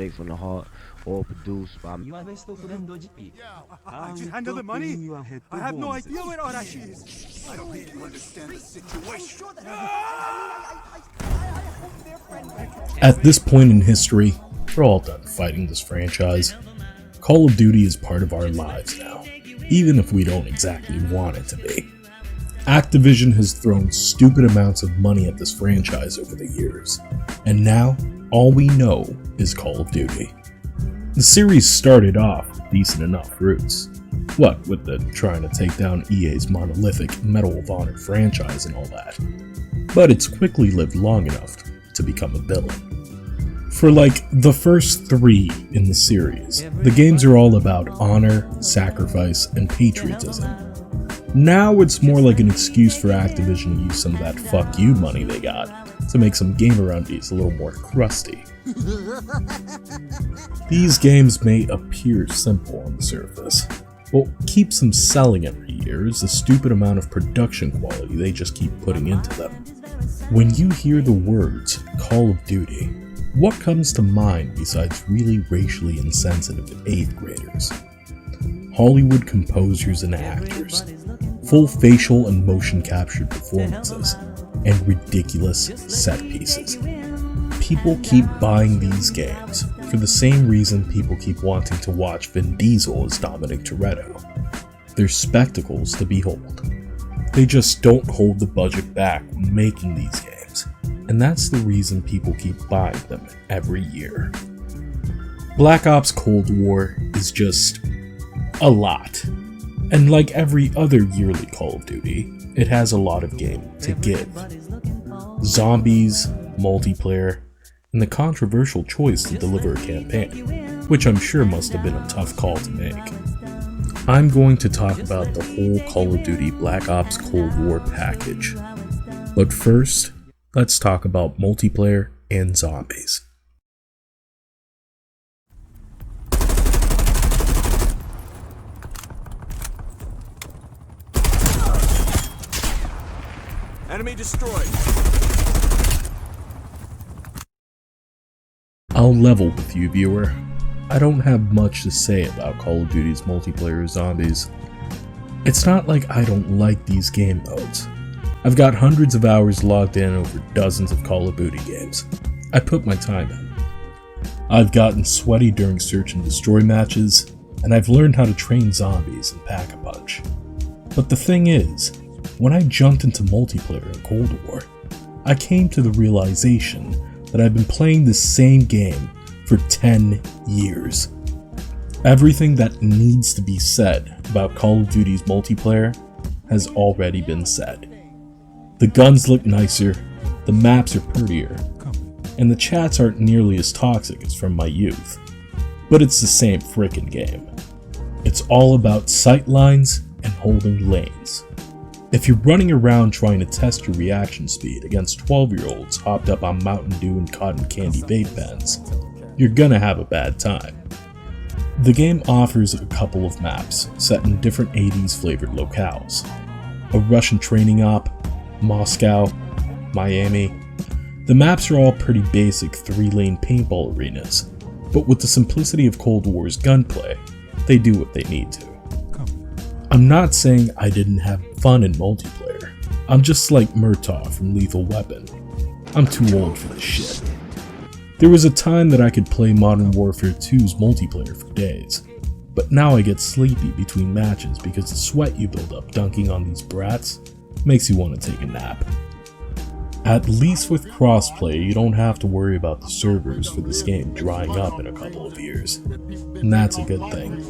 straight from the heart, all produced by me. Did you handle the money? I have no idea where Arashi is. I don't think you understand the situation. At this point in history, we're all done fighting this franchise. Call of Duty is part of our lives now, even if we don't exactly want it to be. Activision has thrown stupid amounts of money at this franchise over the years, and now all we know is Call of Duty. The series started off with decent enough roots. What with the trying to take down EA's monolithic Medal of Honor franchise and all that. But it's quickly lived long enough to become a villain. For like the first 3 in the series, the games are all about honor, sacrifice, and patriotism. Now it's more like an excuse for Activision to use some of that fuck you money they got to make some gamer undies a little more crusty. These games may appear simple on the surface, but what keeps them selling every year is the stupid amount of production quality they just keep putting into them. When you hear the words Call of Duty, what comes to mind besides really racially insensitive 8th graders? Hollywood composers and actors, full facial and motion captured performances, and ridiculous set pieces. People keep buying these games for the same reason people keep wanting to watch Vin Diesel as Dominic Toretto. They're spectacles to behold. They just don't hold the budget back when making these games, and that's the reason people keep buying them every year. Black Ops Cold War is just a lot, and like every other yearly Call of Duty, it has a lot of game to give. Zombies, multiplayer, and the controversial choice to deliver a campaign, which I'm sure must have been a tough call to make. I'm going to talk about the whole Call of Duty Black Ops Cold War package. But first, let's talk about multiplayer and zombies. Enemy destroyed. I'll level with you, viewer. I don't have much to say about Call of Duty's multiplayer zombies. It's not like I don't like these game modes. I've got hundreds of hours logged in over dozens of Call of Duty games. I put my time in. I've gotten sweaty during search and destroy matches, and I've learned how to train zombies and pack a punch. But the thing is, when I jumped into multiplayer in Cold War, I came to the realization that I've been playing the same game for 10 years. Everything that needs to be said about Call of Duty's multiplayer has already been said. The guns look nicer, the maps are prettier, and the chats aren't nearly as toxic as from my youth. But it's the same frickin' game. It's all about sightlines and holding lanes. If you're running around trying to test your reaction speed against 12-year-olds hopped up on Mountain Dew and cotton candy vape pens, you're gonna have a bad time. The game offers a couple of maps set in different 80s flavored locales. A Russian training op, Moscow, Miami. The maps are all pretty basic 3-lane paintball arenas, but with the simplicity of Cold War's gunplay, they do what they need to. I'm not saying I didn't have fun in multiplayer. I'm just like Murtaugh from Lethal Weapon. I'm too old for this shit. There was a time that I could play Modern Warfare 2's multiplayer for days, but now I get sleepy between matches because the sweat you build up dunking on these brats makes you want to take a nap. At least with crossplay, you don't have to worry about the servers for this game drying up in a couple of years, and that's a good thing.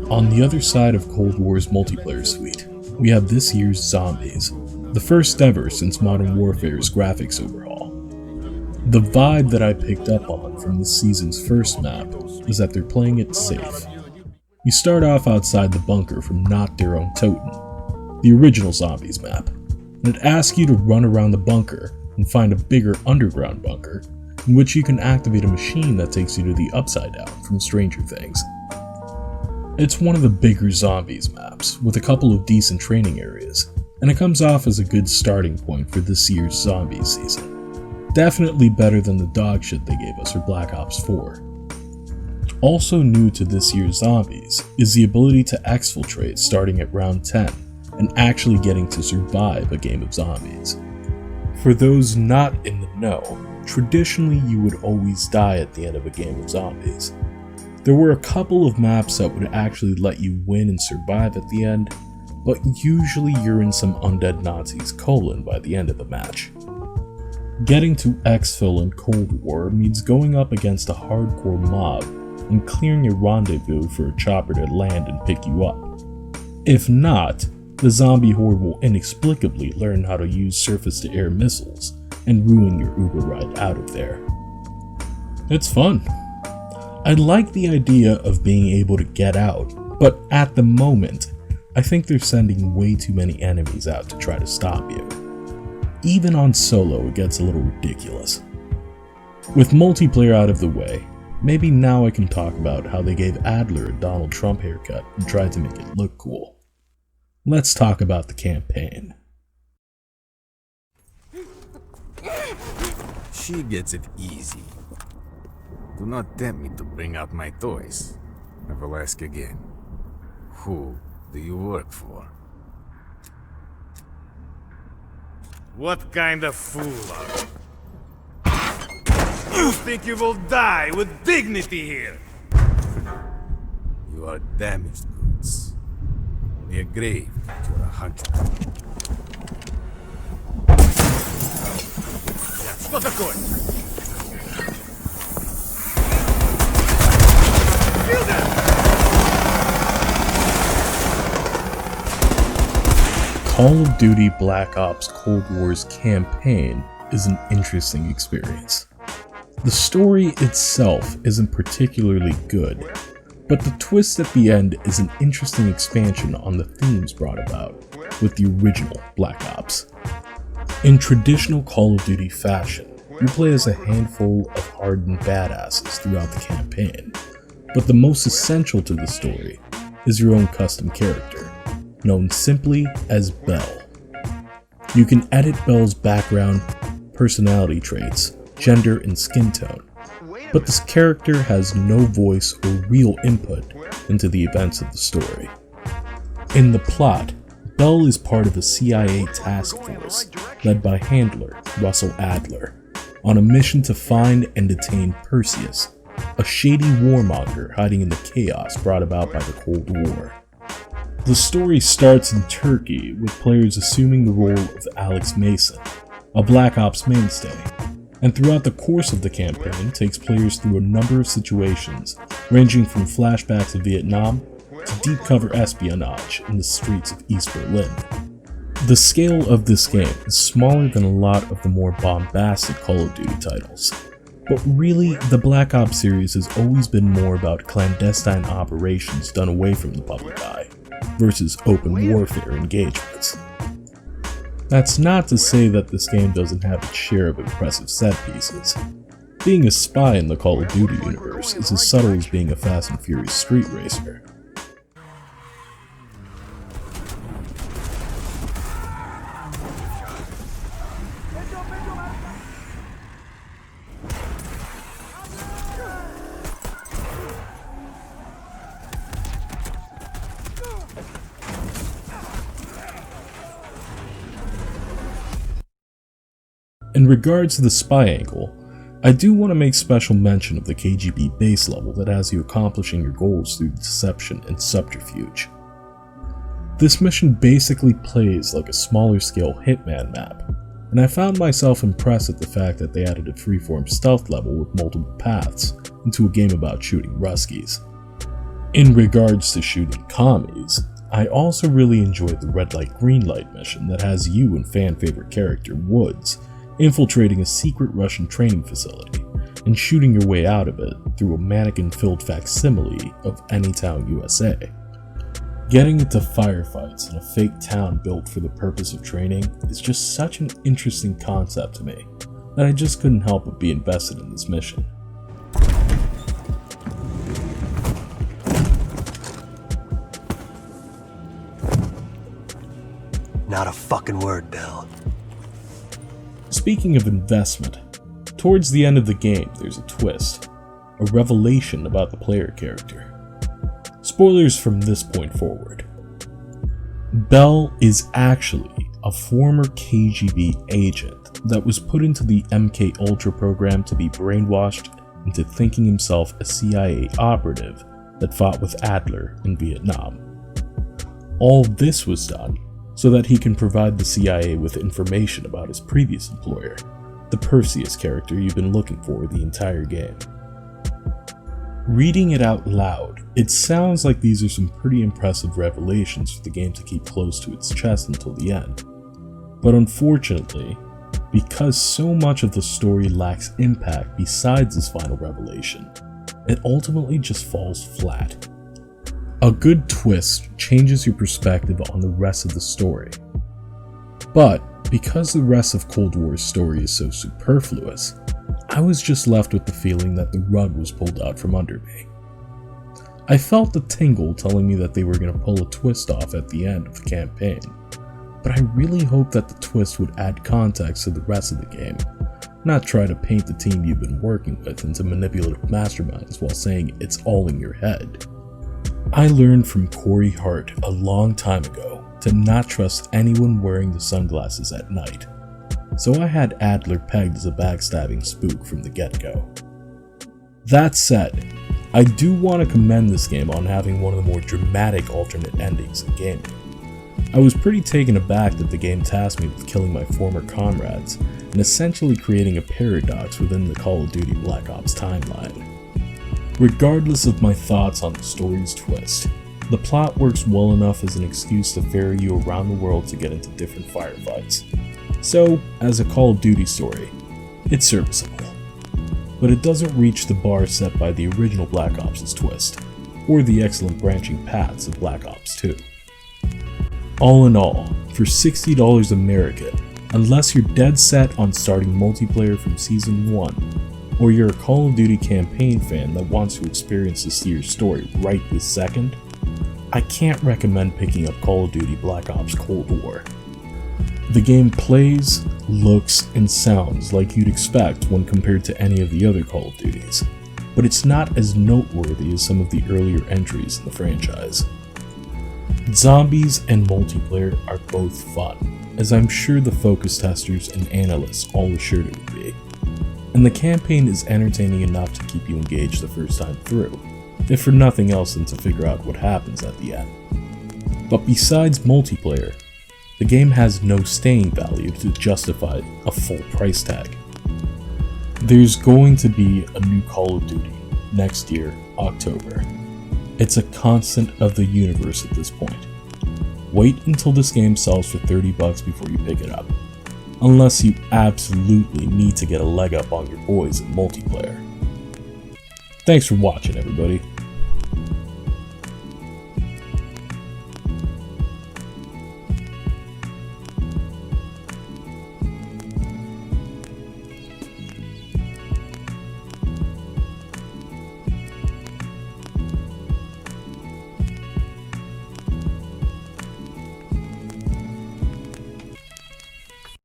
On the other side of Cold War's multiplayer suite, we have this year's Zombies, the first ever since Modern Warfare's graphics overhaul. The vibe that I picked up on from this season's first map is that they're playing it safe. You start off outside the bunker from Not Their Own Toten, the original Zombies map, and it asks you to run around the bunker and find a bigger underground bunker in which you can activate a machine that takes you to the Upside Down from Stranger Things. It's one of the bigger Zombies maps, with a couple of decent training areas, and it comes off as a good starting point for this year's Zombies season. Definitely better than the dog shit they gave us for Black Ops 4. Also new to this year's Zombies is the ability to exfiltrate starting at round 10 and actually getting to survive a game of zombies. For those not in the know, traditionally you would always die at the end of a game of zombies. There were a couple of maps that would actually let you win and survive at the end, but usually you're in some undead Nazi's colon by the end of the match. Getting to exfil in Cold War means going up against a hardcore mob and clearing a rendezvous for a chopper to land and pick you up. If not, the zombie horde will inexplicably learn how to use surface-to-air missiles and ruin your Uber ride out of there. It's fun. I like the idea of being able to get out, but at the moment, I think they're sending way too many enemies out to try to stop you. Even on solo, it gets a little ridiculous. With multiplayer out of the way, maybe now I can talk about how they gave Adler a Donald Trump haircut and tried to make it look cool. Let's talk about the campaign. She gets it easy. Do not tempt me to bring out my toys. I will ask again. Who do you work for? What kind of fool are you? You think you will die with dignity here? You are damaged goods. Near grave, you're a hunter. Что такое? Call of Duty Black Ops Cold War's campaign is an interesting experience. The story itself isn't particularly good, but the twist at the end is an interesting expansion on the themes brought about with the original Black Ops. In traditional Call of Duty fashion, you play as a handful of hardened badasses throughout the campaign, but the most essential to the story is your own custom character, known simply as Bell. You can edit Bell's background, personality traits, gender, and skin tone, but this character has no voice or real input into the events of the story. In the plot, Bell is part of a CIA task force led by handler Russell Adler, on a mission to find and detain Perseus, a shady warmonger hiding in the chaos brought about by the Cold War. The story starts in Turkey, with players assuming the role of Alex Mason, a Black Ops mainstay, and throughout the course of the campaign takes players through a number of situations, ranging from flashbacks of Vietnam to deep cover espionage in the streets of East Berlin. The scale of this game is smaller than a lot of the more bombastic Call of Duty titles, but really the Black Ops series has always been more about clandestine operations done away from the public eye, versus open warfare engagements. That's not to say that this game doesn't have its share of impressive set pieces. Being a spy in the Call of Duty universe is as subtle as being a Fast and Furious street racer. In regards to the spy angle, I do want to make special mention of the KGB base level that has you accomplishing your goals through deception and subterfuge. This mission basically plays like a smaller scale Hitman map, and I found myself impressed at the fact that they added a freeform stealth level with multiple paths into a game about shooting Ruskies. In regards to shooting commies, I also really enjoyed the red light green light mission that has you and fan favorite character Woods infiltrating a secret Russian training facility and shooting your way out of it through a mannequin-filled facsimile of Anytown, USA. Getting into firefights in a fake town built for the purpose of training is just such an interesting concept to me that I just couldn't help but be invested in this mission. Not a fucking word, Bill. Speaking of investment, Towards the end of the game, there's a twist, a revelation about the player character. Spoilers from this point forward. Bell is actually a former KGB agent that was put into the MK Ultra program to be brainwashed into thinking himself a CIA operative that fought with Adler in Vietnam. All this was done so that he can provide the CIA with information about his previous employer, the Perseus character you've been looking for the entire game. Reading it out loud, it sounds like these are some pretty impressive revelations for the game to keep close to its chest until the end. But unfortunately, because so much of the story lacks impact besides this final revelation, it ultimately just falls flat. A good twist changes your perspective on the rest of the story. But because the rest of Cold War's story is so superfluous, I was just left with the feeling that the rug was pulled out from under me. I felt the tingle telling me that they were going to pull a twist off at the end of the campaign, but I really hope that the twist would add context to the rest of the game, not try to paint the team you've been working with into manipulative masterminds while saying it's all in your head. I learned from Corey Hart a long time ago to not trust anyone wearing the sunglasses at night, so I had Adler pegged as a backstabbing spook from the get-go. That said, I do want to commend this game on having one of the more dramatic alternate endings in gaming. I was pretty taken aback that the game tasked me with killing my former comrades and essentially creating a paradox within the Call of Duty Black Ops timeline. Regardless of my thoughts on the story's twist, the plot works well enough as an excuse to ferry you around the world to get into different firefights. So, as a Call of Duty story, it's serviceable. But it doesn't reach the bar set by the original Black Ops' twist, or the excellent branching paths of Black Ops 2. All in all, for $60 American, unless you're dead set on starting multiplayer from Season 1, or you're a Call of Duty campaign fan that wants to experience this year's story right this second, I can't recommend picking up Call of Duty Black Ops Cold War. The game plays, looks, and sounds like you'd expect when compared to any of the other Call of Duties, but it's not as noteworthy as some of the earlier entries in the franchise. Zombies and multiplayer are both fun, as I'm sure the focus testers and analysts all assured it would be. And the campaign is entertaining enough to keep you engaged the first time through, if for nothing else than to figure out what happens at the end. But besides multiplayer, the game has no staying value to justify a full price tag. There's going to be a new Call of Duty next year, October. It's a constant of the universe at this point. Wait until this game sells for $30 before you pick it up, unless you absolutely need to get a leg up on your boys in multiplayer. Thanks for watching, everybody.